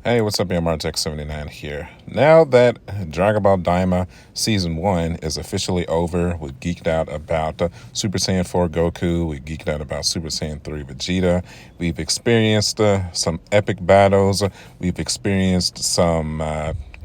Hey, what's up, Martech79 here. Now that Dragon Ball Daima Season 1 is officially over, we geeked out about Super Saiyan 4 Goku, we geeked out about Super Saiyan 3 Vegeta, we've experienced some epic battles, we've experienced some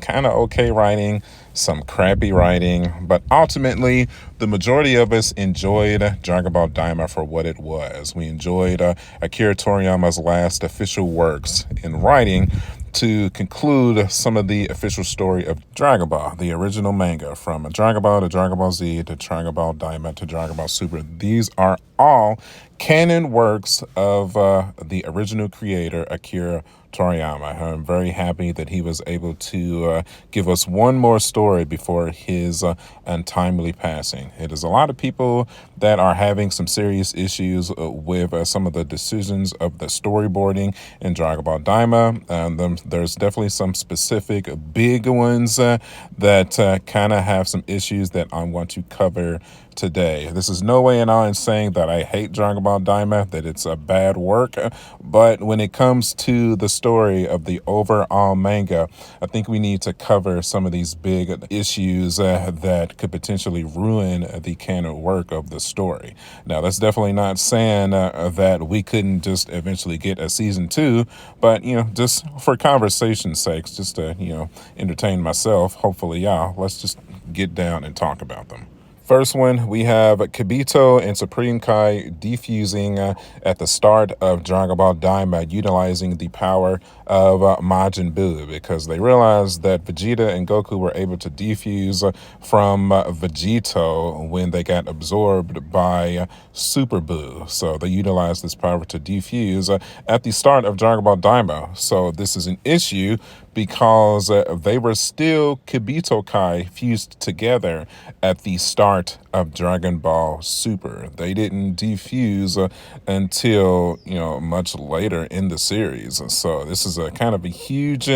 kind of okay writing, some crappy writing, but ultimately, the majority of us enjoyed Dragon Ball Daima for what it was. We enjoyed Akira Toriyama's last official works in writing to conclude some of the official story of Dragon Ball, the original manga, from Dragon Ball to Dragon Ball Z to Dragon Ball Daima to Dragon Ball Super. These are all canon works of the original creator, Akira Toriyama. I'm very happy that he was able to give us one more story before his untimely passing. It is a lot of people that are having some serious issues with some of the decisions of the storyboarding in Dragon Ball Daima. There's definitely some specific big ones that kind of have some issues that I want to cover today. This is no way and all in saying that I hate Dragon Ball Daima, that it's a bad work, but when it comes to the story of the overall manga, I think we need to cover some of these big issues that could potentially ruin the canon work of the story. Now, that's definitely not saying that we couldn't just eventually get a season 2, but, just for conversation's sakes, just to, entertain myself, hopefully y'all, let's just get down and talk about them. First one, we have Kibito and Supreme Kai defusing at the start of Dragon Ball Daima, utilizing the power of Majin Buu, because they realized that Vegeta and Goku were able to defuse from Vegito when they got absorbed by Super Buu. So they utilized this power to defuse at the start of Dragon Ball Daima. So this is an issue because they were still Kibito Kai fused together at the start of Dragon Ball Super. They didn't defuse until, much later in the series. And so this is a kind of a huge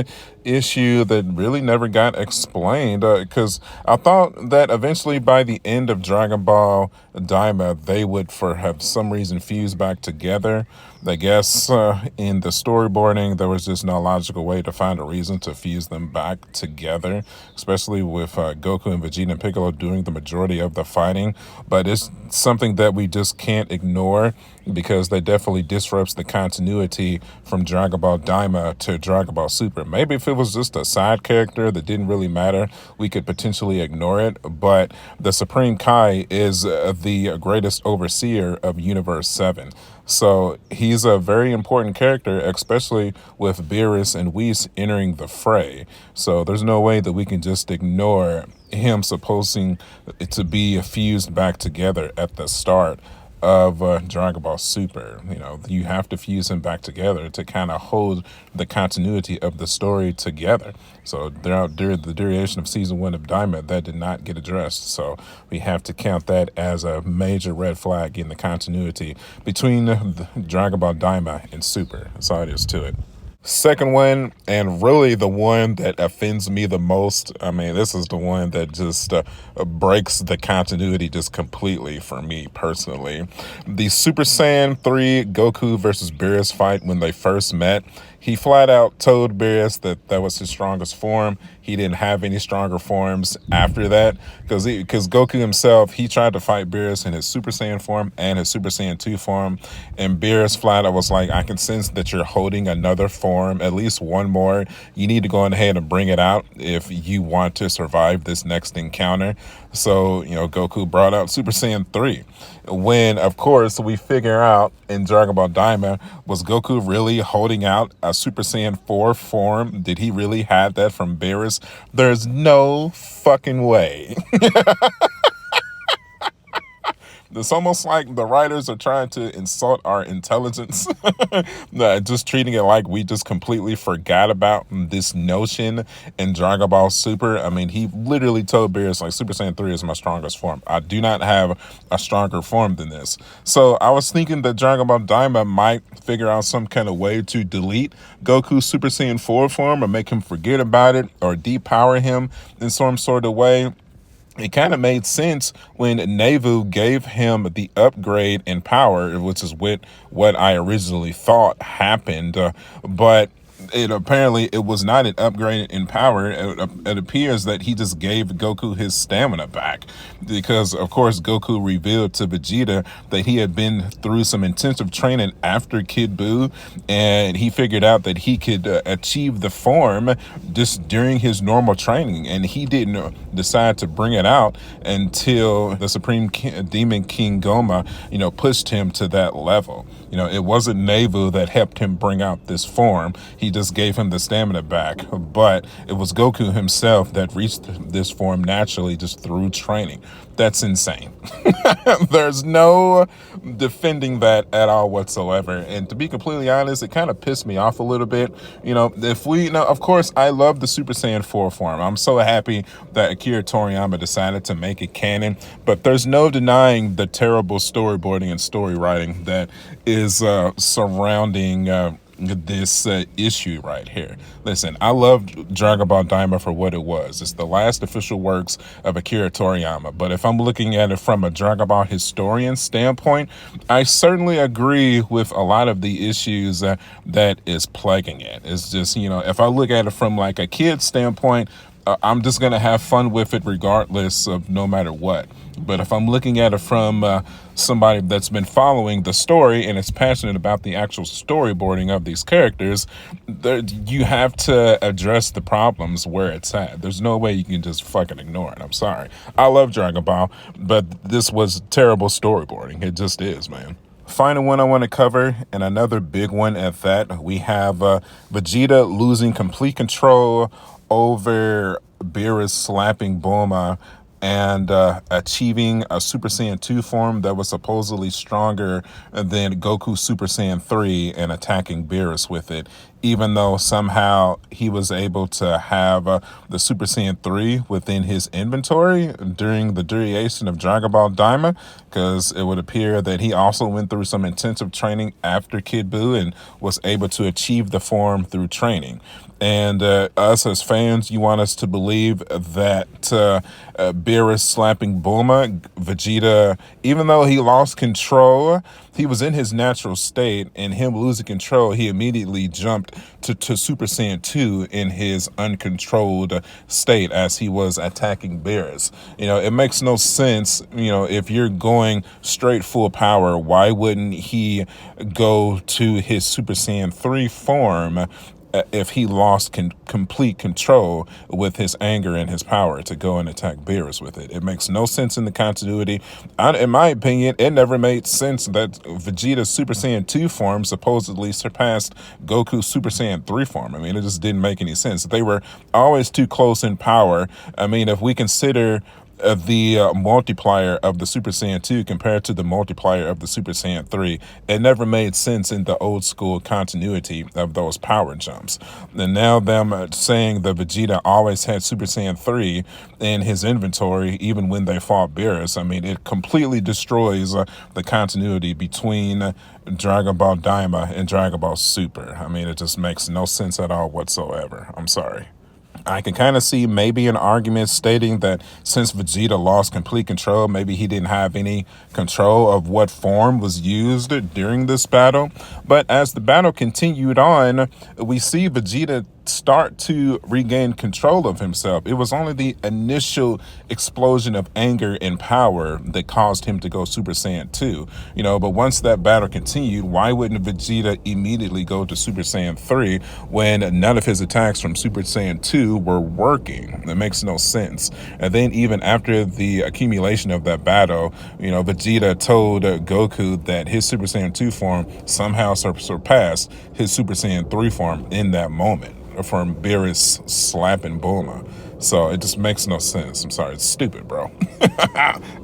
issue that really never got explained, because I thought that eventually by the end of Dragon Ball Daima, they would, for have some reason, fuse back together. I guess in the storyboarding, there was just no logical way to find a reason to fuse them back together, especially with Goku and Vegeta and Piccolo doing the majority of the fighting. But it's something that we just can't ignore, because that definitely disrupts the continuity from Dragon Ball Daima to Dragon Ball Super. Maybe if it was just a side character that didn't really matter, we could potentially ignore it. But the Supreme Kai is the greatest overseer of Universe 7. So he's a very important character, especially with Beerus and Whis entering the fray. So there's no way that we can just ignore him supposing to be fused back together at the start of Dragon Ball Super. You have to fuse him back together to kind of hold the continuity of the story together. So during the duration of Season 1 of Daima, that did not get addressed. So we have to count that as a major red flag in the continuity between Dragon Ball Daima and Super. That's all it is to it. Second one, and really the one that offends me the most, this is the one that just breaks the continuity just completely for me personally. The Super Saiyan 3 Goku versus Beerus fight when they first met. He flat out told Beerus that was his strongest form. He didn't have any stronger forms after that, because Goku himself, he tried to fight Beerus in his Super Saiyan form and his Super Saiyan 2 form, and Beerus flat out was like, I can sense that you're holding another form, at least one more. You need to go ahead and bring it out if you want to survive this next encounter. So, Goku brought out Super Saiyan 3. When, of course, we figure out in Dragon Ball Daima, was Goku really holding out a Super Saiyan 4 form? Did he really have that from Beerus? There's no fucking way. It's almost like the writers are trying to insult our intelligence, just treating it like we just completely forgot about this notion in Dragon Ball Super. He literally told Beerus, like, Super Saiyan 3 is my strongest form. I do not have a stronger form than this. So I was thinking that Dragon Ball Daima might figure out some kind of way to delete Goku's Super Saiyan 4 form, or make him forget about it, or depower him in some sort of way. It kind of made sense when Nevu gave him the upgrade in power, which is what I originally thought happened. But it apparently it was not an upgrade in power. It appears that he just gave Goku his stamina back, because of course Goku revealed to Vegeta that he had been through some intensive training after Kid Buu, and he figured out that he could achieve the form just during his normal training, and he didn't decide to bring it out until the Demon King Goma, pushed him to that level. It wasn't Nevu that helped him bring out this form. He just gave him the stamina back. But it was Goku himself that reached this form naturally just through training. That's insane. There's no defending that at all whatsoever. And to be completely honest, it kind of pissed me off a little bit. Of course, I love the Super Saiyan 4 form. I'm so happy that Akira Toriyama decided to make it canon. But there's no denying the terrible storyboarding and story writing that is surrounding this issue right here. Listen, I loved Dragon Ball Daima for what it was. It's the last official works of Akira Toriyama. But if I'm looking at it from a Dragon Ball historian standpoint, I certainly agree with a lot of the issues that is plaguing it. It's just, if I look at it from like a kid standpoint, I'm just going to have fun with it regardless of no matter what. But if I'm looking at it from somebody that's been following the story and is passionate about the actual storyboarding of these characters, you have to address the problems where it's at. There's no way you can just fucking ignore it. I'm sorry. I love Dragon Ball, but this was terrible storyboarding. It just is, man. Final one I want to cover, and another big one at that, we have Vegeta losing complete control over Beerus slapping Bulma and achieving a Super Saiyan 2 form that was supposedly stronger than Goku Super Saiyan 3 and attacking Beerus with it, even though somehow he was able to have the Super Saiyan 3 within his inventory during the duration of Dragon Ball Daima, because it would appear that he also went through some intensive training after Kid Buu and was able to achieve the form through training. And us as fans, you want us to believe that Beerus slapping Bulma, Vegeta, even though he lost control, he was in his natural state, and him losing control, he immediately jumped to Super Saiyan 2 in his uncontrolled state as he was attacking Beerus. It makes no sense, if you're going straight full power, why wouldn't he go to his Super Saiyan 3 form if he lost complete control with his anger and his power to go and attack Beerus with it? It makes no sense in the continuity. In my opinion, it never made sense that Vegeta's Super Saiyan 2 form supposedly surpassed Goku's Super Saiyan 3 form. It just didn't make any sense. They were always too close in power. If we consider the multiplier of the Super Saiyan 2 compared to the multiplier of the Super Saiyan 3, it never made sense in the old school continuity of those power jumps. And now them saying that Vegeta always had Super Saiyan 3 in his inventory even when they fought Beerus, it completely destroys the continuity between Dragon Ball Daima and Dragon Ball Super. It just makes no sense at all whatsoever. I'm sorry. I can kind of see maybe an argument stating that since Vegeta lost complete control, maybe he didn't have any control of what form was used during this battle. But as the battle continued on, we see Vegeta start to regain control of himself. It was only the initial explosion of anger and power that caused him to go Super Saiyan 2. But once that battle continued, why wouldn't Vegeta immediately go to Super Saiyan 3 when none of his attacks from Super Saiyan 2 were working? That makes no sense. And then even after the accumulation of that battle, Vegeta told Goku that his Super Saiyan 2 form somehow surpassed his Super Saiyan 3 form in that moment from Beerus slapping Bulma. So it just makes no sense. I'm sorry, it's stupid, bro.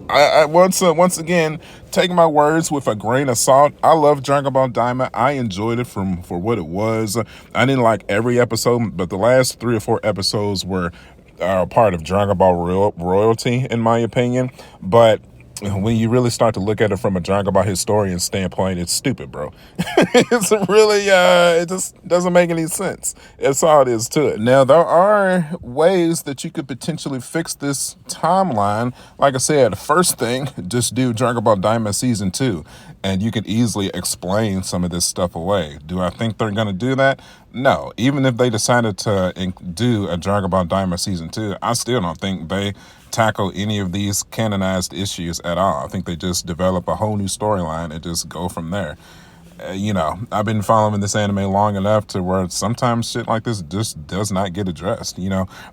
I once again, take my words with a grain of salt. I love Dragon Ball Daima. I enjoyed it for what it was. I didn't like every episode, but the last 3 or 4 episodes were part of Dragon Ball royalty, in my opinion. But when you really start to look at it from a Dragon Ball historian standpoint, it's stupid, bro. It's really, it just doesn't make any sense. That's all it is to it. Now, there are ways that you could potentially fix this timeline. Like I said, first thing, just do Dragon Ball Daima Season 2, and you could easily explain some of this stuff away. Do I think they're going to do that? No. Even if they decided to do a Dragon Ball Daima Season 2, I still don't think they tackle any of these canonized issues at all. I think they just develop a whole new storyline and just go from there. I've been following this anime long enough to where sometimes shit like this just does not get addressed.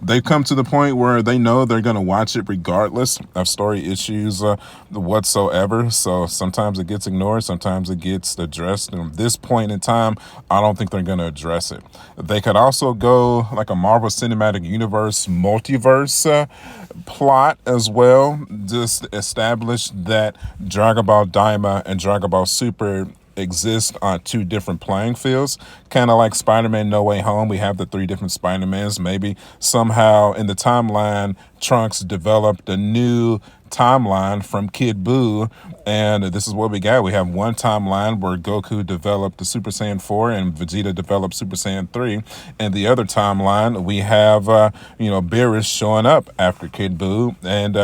They've come to the point where they know they're going to watch it regardless of story issues whatsoever. So sometimes it gets ignored, sometimes it gets addressed. And at this point in time, I don't think they're going to address it. They could also go like a Marvel Cinematic Universe multiverse plot as well. Just establish that Dragon Ball Daima and Dragon Ball Super exist on two different playing fields, kind of like Spider-Man No Way Home. We have the three different Spider-Mans. Maybe somehow in the timeline, Trunks developed a new timeline from Kid Buu, and this is what we got. We have one timeline where Goku developed the Super Saiyan 4 and Vegeta developed Super Saiyan 3, and the other timeline we have Beerus showing up after Kid Buu, and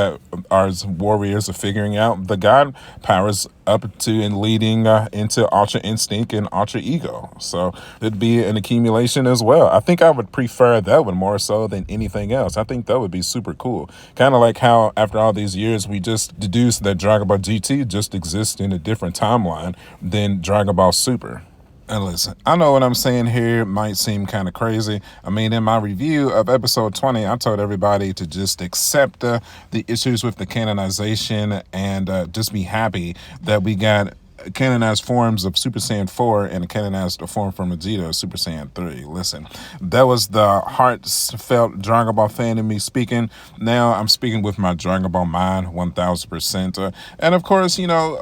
our warriors are figuring out the god powers up to and leading into Ultra Instinct and Ultra Ego. So it'd be an accumulation as well. I think I would prefer that one more so than anything else. I think that would be super cool. Kind of like how after all these years we just deduced that Dragon Ball GT just exists in a different timeline than Dragon Ball Super. And listen, I know what I'm saying here might seem kind of crazy. I mean, in my review of episode 20, I told everybody to just accept the issues with the canonization and just be happy that we got canonized forms of Super Saiyan 4 and a canonized form from Vegeta, Super Saiyan 3. Listen, that was the heartfelt Dragon Ball fan in me speaking. Now I'm speaking with my Dragon Ball mind 1000%. And of course,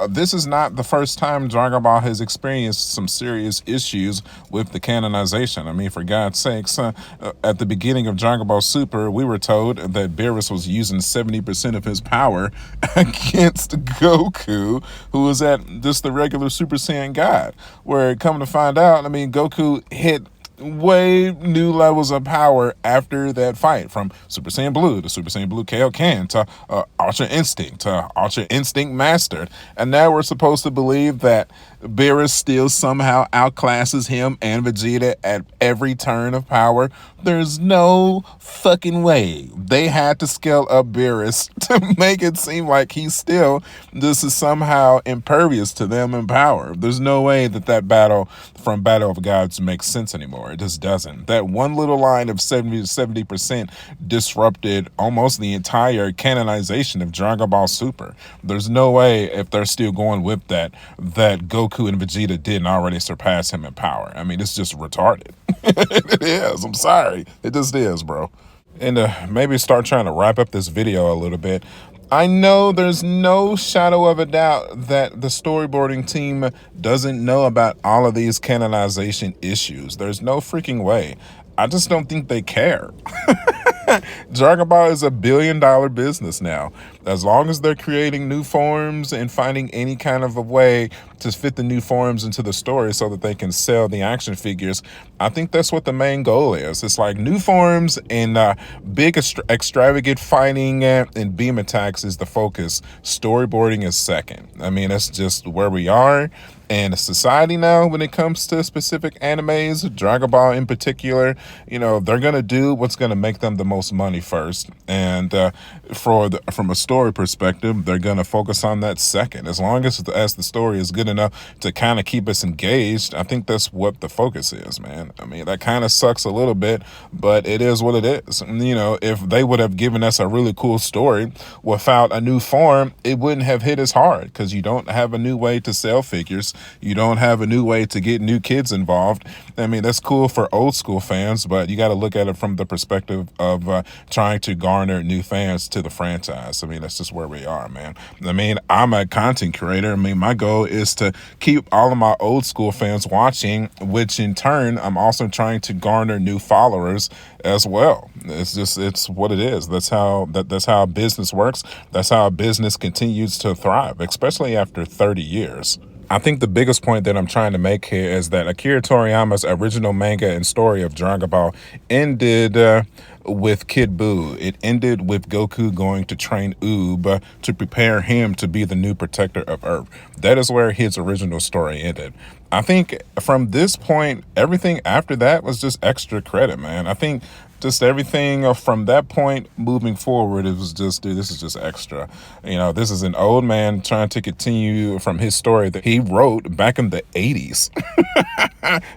this is not the first time Dragon Ball has experienced some serious issues with the canonization. I mean, for God's sakes, at the beginning of Dragon Ball Super, we were told that Beerus was using 70% of his power against Goku, who was at just the regular Super Saiyan God, where come to find out, I mean, Goku hit way new levels of power after that fight, from Super Saiyan Blue to Super Saiyan Blue Kaioken to Ultra Instinct to Ultra Instinct Mastered. And now we're supposed to believe that Beerus still somehow outclasses him and Vegeta at every turn of power. There's no fucking way. They had to scale up Beerus to make it seem like he's still this is somehow impervious to them in power. There's no way that battle from Battle of Gods makes sense anymore. It just doesn't. That one little line of 70% disrupted almost the entire canonization of Dragon Ball Super. There's no way, if they're still going with that Goku and Vegeta didn't already surpass him in power. I mean, it's just retarded. It is. I'm sorry. It just is, bro. And maybe start trying to wrap up this video a little bit. I know there's no shadow of a doubt that the storyboarding team doesn't know about all of these canonization issues. There's no freaking way. I just don't think they care. Dragon Ball is $1 billion business now. As long as they're creating new forms and finding any kind of a way to fit the new forms into the story so that they can sell the action figures, I think that's what the main goal is. It's like new forms and big extravagant fighting and beam attacks is the focus. Storyboarding is second. I mean, that's just where we are. And society now, when it comes to specific animes, Dragon Ball in particular, they're going to do what's going to make them the most money first. And from a story perspective, they're going to focus on that second. As long as the story is good enough to kind of keep us engaged, I think that's what the focus is, man. I mean, that kind of sucks a little bit, but it is what it is. If they would have given us a really cool story without a new form, it wouldn't have hit as hard because you don't have a new way to sell figures. You don't have a new way to get new kids involved. I mean, that's cool for old school fans, but you got to look at it from the perspective of trying to garner new fans to the franchise. I mean, that's just where we are, man. I mean, I'm a content creator. I mean, my goal is to keep all of my old school fans watching, which in turn, I'm also trying to garner new followers as well. It's what it is. That's how business works. That's how a business continues to thrive, especially after 30 years. I think the biggest point that I'm trying to make here is that Akira Toriyama's original manga and story of Dragon Ball ended with Kid Buu. It ended with Goku going to train Oob to prepare him to be the new protector of Earth. That is where his original story ended. I think from this point, everything after that was just extra credit, man. I think just everything from that point moving forward, it was just, dude, this is just extra. You know, this is an old man trying to continue from his story that he wrote back in the 80s,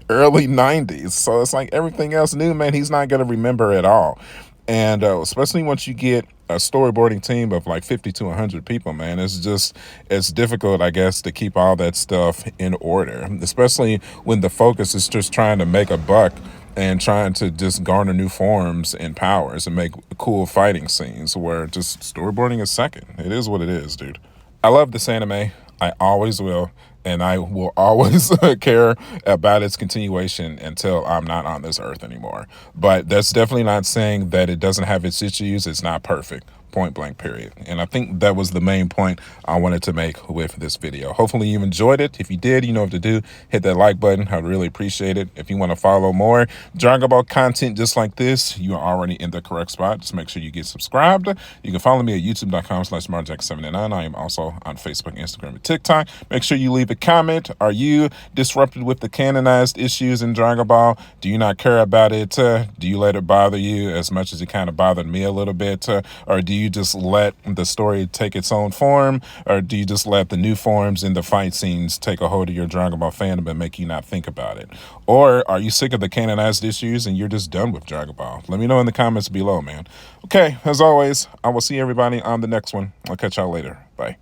early 90s. So it's like everything else new, man, he's not going to remember at all. And especially once you get a storyboarding team of like 50 to 100 people, man, it's difficult, I guess, to keep all that stuff in order, especially when the focus is just trying to make a buck and trying to just garner new forms and powers and make cool fighting scenes where just storyboarding is second. It is what it is, dude. I love this anime. I always will. And I will always care about its continuation until I'm not on this earth anymore. But that's definitely not saying that it doesn't have its issues. It's not perfect. Point blank, period. And I think that was the main point I wanted to make with this video. Hopefully you enjoyed it. If you did, you know what to do. Hit that like button. I'd really appreciate it. If you want to follow more Dragon Ball content just like this, you are already in the correct spot. Just make sure you get subscribed. You can follow me at youtube.com/marjack79. I am also on Facebook, Instagram, and TikTok. Make sure you leave a comment. Are you disrupted with the canonized issues in Dragon Ball? Do you not care about it? Do you let it bother you as much as it kind of bothered me a little bit? Or do you just let the story take its own form? Or do you just let the new forms in the fight scenes take a hold of your Dragon Ball fandom and make you not think about it? Or are you sick of the canonized issues and you're just done with Dragon Ball? Let me know in the comments below, man. Okay, as always, I will see everybody on the next one. I'll catch y'all later. Bye.